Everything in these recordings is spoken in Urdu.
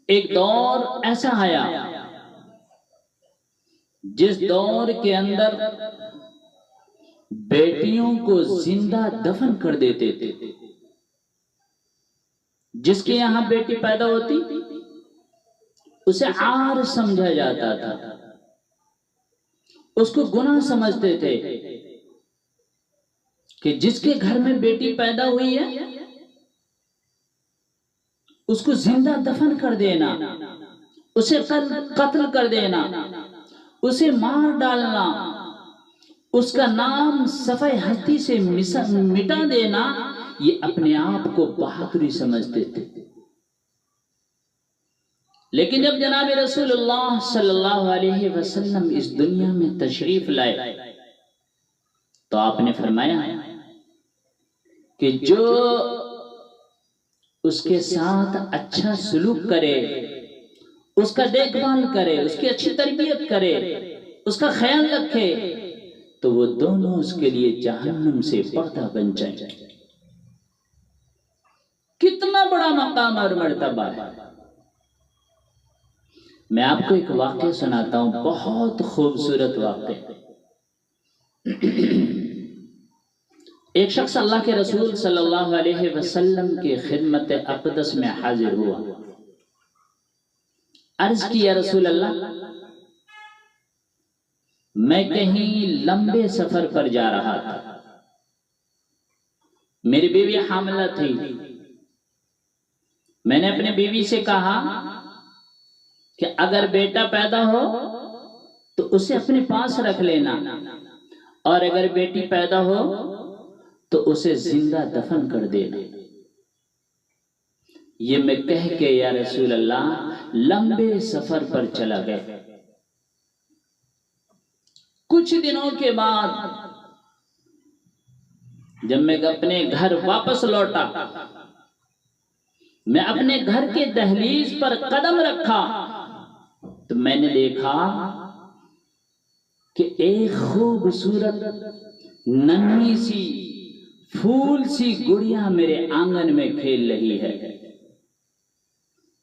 ایک دور ایسا آیا جس دور کے اندر بیٹیوں کو زندہ دفن کر دیتے تھے. جس کے یہاں بیٹی پیدا ہوتی اسے عار سمجھا جاتا تھا، اس کو گناہ سمجھتے تھے کہ جس کے گھر میں بیٹی پیدا ہوئی ہے اس کو زندہ دفن کر دینا، اسے قتل کر دینا، اسے مار ڈالنا، اس کا نام صفحہ ہستی سے مٹا دینا، یہ اپنے آپ کو بہادری سمجھتے تھے. لیکن جب جناب رسول اللہ صلی اللہ علیہ وسلم اس دنیا میں تشریف لائے تو آپ نے فرمایا کہ جو اس کے ساتھ اچھا سلوک کرے، اس کا دیکھ بھال کرے، اس کی اچھی تربیت کرے، اس کا خیال رکھے، تو وہ دونوں اس کے لیے جہنم سے پردہ بن جائیں. کتنا بڑا مقام اور مرتبہ ہے. میں آپ کو ایک واقعہ سناتا ہوں، بہت خوبصورت واقعہ. ایک شخص اللہ کے رسول صلی اللہ علیہ وسلم کی خدمت اقدس میں حاضر ہوا. عرض کی یا رسول اللہ، میں کہیں لمبے سفر پر جا رہا تھا، میری بیوی حاملہ تھی. میں نے اپنی بیوی سے کہا کہ اگر بیٹا پیدا ہو تو اسے اپنے پاس رکھ لینا، اور اگر بیٹی پیدا ہو تو اسے زندہ دفن کر دینا. یہ میں کہہ کے یا رسول اللہ لمبے سفر پر چلا گیا. کچھ دنوں کے بعد جب میں اپنے گھر واپس لوٹا، میں اپنے گھر کے دہلیز پر قدم رکھا تو میں نے دیکھا کہ ایک خوبصورت ننھی سی پھول سی گڑیا میرے آنگن میں کھیل رہی ہے.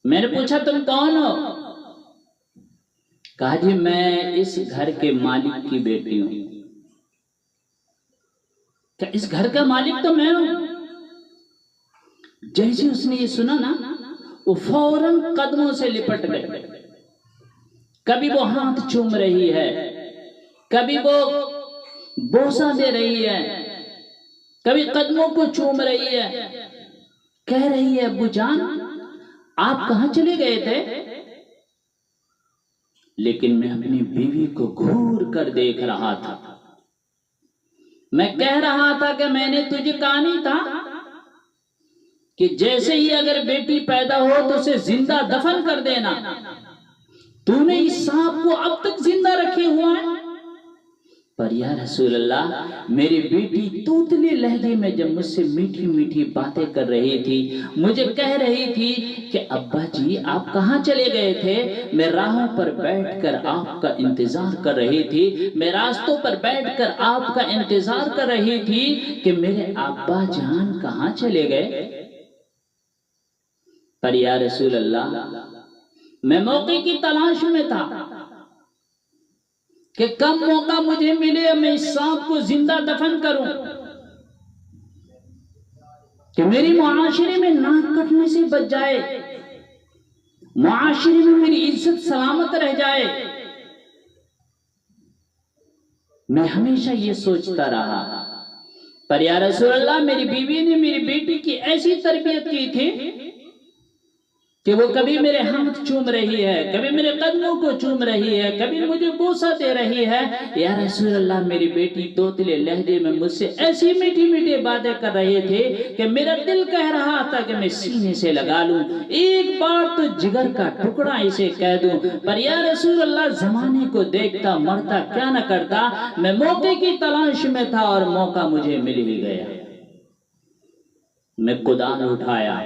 میں نے پوچھا تم کون ہو؟ کہا جی میں اس گھر کے مالک کی بیٹی ہوں. کہ اس گھر کا مالک تو میں ہوں. جیسے اس نے یہ سنا نا، وہ فوراً قدموں سے لپٹ گئے. کبھی وہ ہاتھ چوم رہی ہے، کبھی وہ بوسہ دے رہی ہے، کبھی قدموں کو چوم رہی ہے. کہہ رہی ہے ابو جان آپ کہاں چلے گئے تھے؟ لیکن میں اپنی بیوی کو گھور کر دیکھ رہا تھا. میں کہہ رہا تھا کہ میں نے تجھے کہا نہیں تھا کہ جیسے ہی اگر بیٹی پیدا ہو تو اسے زندہ دفن کر دینا؟ تو نے اس سانپ کو اب تک زندہ رکھے ہوا ہے. پر یا رسول اللہ میری بیٹی توتلے لہجے میں جب مجھ سے میٹھی میٹھی باتیں کر رہی تھی، مجھے کہہ رہی تھی کہ ابا جی آپ کہاں چلے گئے تھے؟ میں راہوں پر بیٹھ کر آپ کا انتظار کر رہی تھی، میں راستوں پر بیٹھ کر آپ کا انتظار کر رہی تھی کہ میرے ابا جان کہاں چلے گئے. پر یا رسول اللہ میں موقع کی تلاش میں تھا کہ کم موقع مجھے ملے میں اس سانپ کو زندہ دفن کروں، کہ میری معاشرے میں ناک کٹنے سے بچ جائے، معاشرے میں میری عزت سلامت رہ جائے. میں ہمیشہ یہ سوچتا رہا. پر یا رسول اللہ میری بیوی نے میری بیٹی کی ایسی تربیت کی تھی کہ وہ کبھی میرے ہاتھ چوم رہی ہے، کبھی میرے قدموں کو چوم رہی ہے، کبھی مجھے بوسہ دے رہی ہے. یا رسول اللہ میری بیٹی توتلے لہجے میں مجھ سے ایسی میٹھی میٹھی باتیں کر رہی تھی کہ میرا دل کہہ رہا تھا کہ میں سینے سے لگا لوں، ایک بار تو جگر کا ٹکڑا اسے کہہ دوں. پر یا رسول اللہ زمانے کو دیکھتا مرتا کیا نہ کرتا، میں موقع کی تلاش میں تھا اور موقع مجھے مل ہی گیا. میں کدال اٹھایا،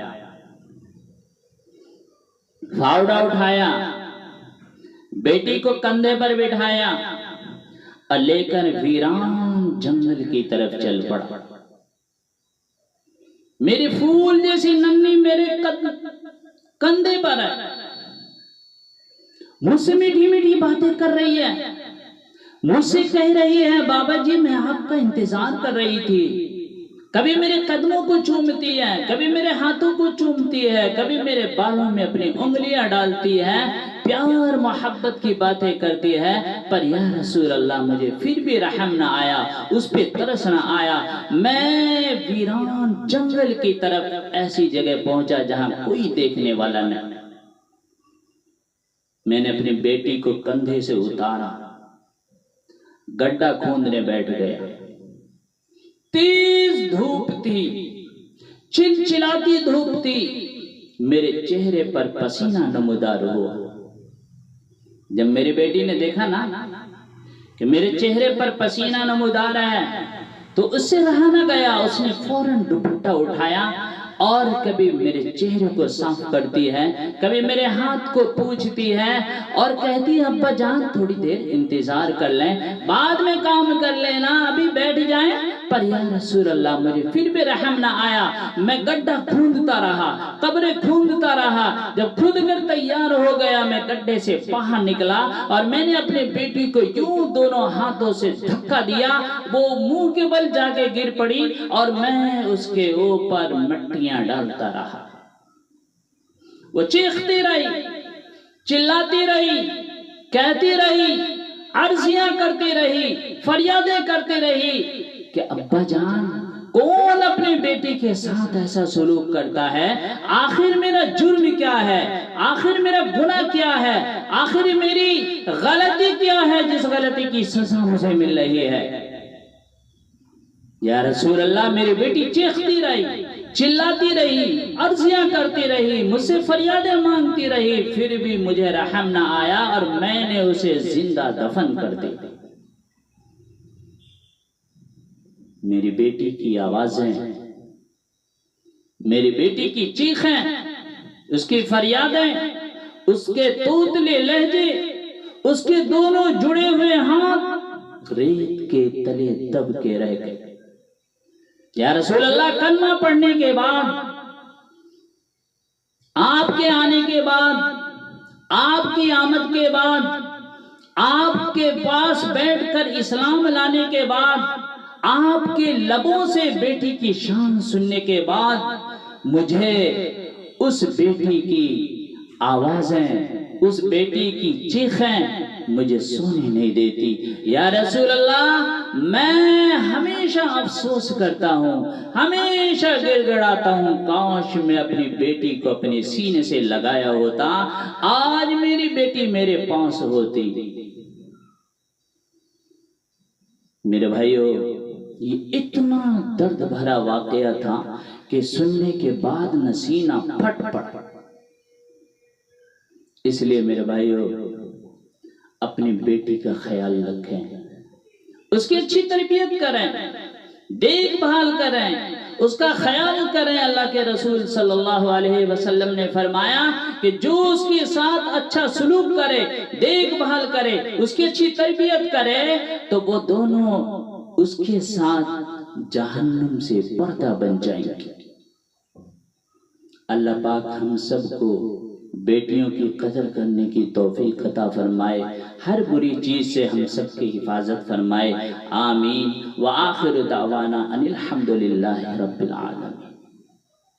فاوڑا اٹھایا، بیٹی کو کندھے پر بٹھایا اور لے کر ویران جنگل کی طرف چل پڑا. میری پھول جیسی ننھی میرے کندھے پر ہے، مجھ سے میٹھی میٹھی باتیں کر رہی ہے، مجھ سے کہہ رہی ہے بابا جی میں آپ کا انتظار کر رہی تھی، کبھی میرے قدموں کو چومتی ہے، کبھی میرے ہاتھوں کو چومتی ہے، کبھی میرے بالوں میں اپنی انگلیاں ڈالتی ہے، پیار محبت کی باتیں کرتی ہے، پر یا رسول اللہ مجھے پھر بھی رحم نہ آیا، اس پہ ترس نہ آیا، میں ویران جنگل کی طرف ایسی جگہ پہنچا جہاں کوئی دیکھنے والا نہیں، میں نے اپنی بیٹی کو کندھے سے اتارا، گڈھا کھودنے بیٹھ گیا، تیز دھوپ تھی، چلچلاتی دھوپ تھی، میرے چہرے پر پسینہ نمودار ہوا۔ جب میری بیٹی نے دیکھا نا کہ میرے چہرے پر پسینہ نمودار ہے تو اس سے رہا نہ گیا، اس نے فوراً دوپٹہ اٹھایا اور کبھی میرے چہرے کو صاف کرتی ہے، کبھی میرے ہاتھ کو پوچھتی ہے اور کہتی ہے ابا جان تھوڑی دیر انتظار کر لیں، بعد میں کام کر لینا، ابھی بیٹھ جائیں، پر یا رسول اللہ مجھے پھر بھی رحم نہ آیا، میں گڈھا کھودتا رہا، قبریں کھودتا رہا، جب کھود کر تیار ہو گیا میں گڈھے سے باہر نکلا اور میں نے اپنے بیٹی کو یوں دونوں ہاتھوں سے دھکا دیا، وہ منہ کے بل جا کے گر پڑی اور میں اس کے اوپر مٹیاں ڈالتا رہا، وہ چیختی رہی، چلاتی رہی، کہتی رہی، عرضیاں کرتی رہی، فریادیں کرتی رہی کہ ابا جان کون اپنی بیٹی کے ساتھ ایسا سلوک کرتا ہے، آخر میرا جرم کیا ہے، آخر میرا گناہ کیا ہے، آخر میری غلطی کیا ہے جس غلطی کی سزا مجھے مل رہی ہے۔ یا رسول اللہ میری بیٹی چیختی رہی، چلاتی رہی، عرضیاں کرتی رہی، مجھ سے فریادیں مانگتی رہی، پھر بھی مجھے رحم نہ آیا اور میں نے اسے زندہ دفن کر دی۔ میری بیٹی کی آوازیں، میری بیٹی کی چیخیں، اس کی فریادیں، اس کے توتلے لہجے، اس کے دونوں جڑے ہوئے ہاتھ ریت کے تلے دب کے رہ گئے۔ یا رسول اللہ کلمہ پڑھنے کے بعد، آپ کے آنے کے بعد، آپ کی آمد کے بعد، آپ کے پاس بیٹھ کر اسلام لانے کے بعد، آپ کے لبوں سے بیٹی کی شان سننے کے بعد مجھے اس بیٹی کی آوازیں، اس بیٹی کی چیخیں مجھے سونے نہیں دیتی۔ یا رسول اللہ میں ہمیشہ افسوس کرتا ہوں، ہمیشہ گڑ گڑاتا ہوں، کاش میں اپنی بیٹی کو اپنے سینے سے لگایا ہوتا، آج میری بیٹی میرے پاس ہوتی۔ میرے بھائیو یہ اتنا درد بھرا واقعہ تھا کہ سننے کے بعد نسینہ پھٹ پڑا۔ اس لیے میرے بھائیو اپنی بیٹی کا خیال رکھیں، اس کی اچھی تربیت کریں، دیکھ بھال کریں، اس کا خیال کریں۔ اللہ کے رسول صلی اللہ علیہ وسلم نے فرمایا کہ جو اس کے ساتھ اچھا سلوک کرے، دیکھ بھال کرے، اس کی اچھی تربیت کرے تو وہ دونوں اس کے ساتھ جہنم سے پردہ بن جائیں گے۔ اللہ پاک ہم سب کو بیٹیوں کی قدر کرنے کی توفیق عطا فرمائے، ہر بری چیز سے ہم سب کی حفاظت فرمائے، آمین۔ وآخر دعوانا ان الحمدللہ رب العالمین۔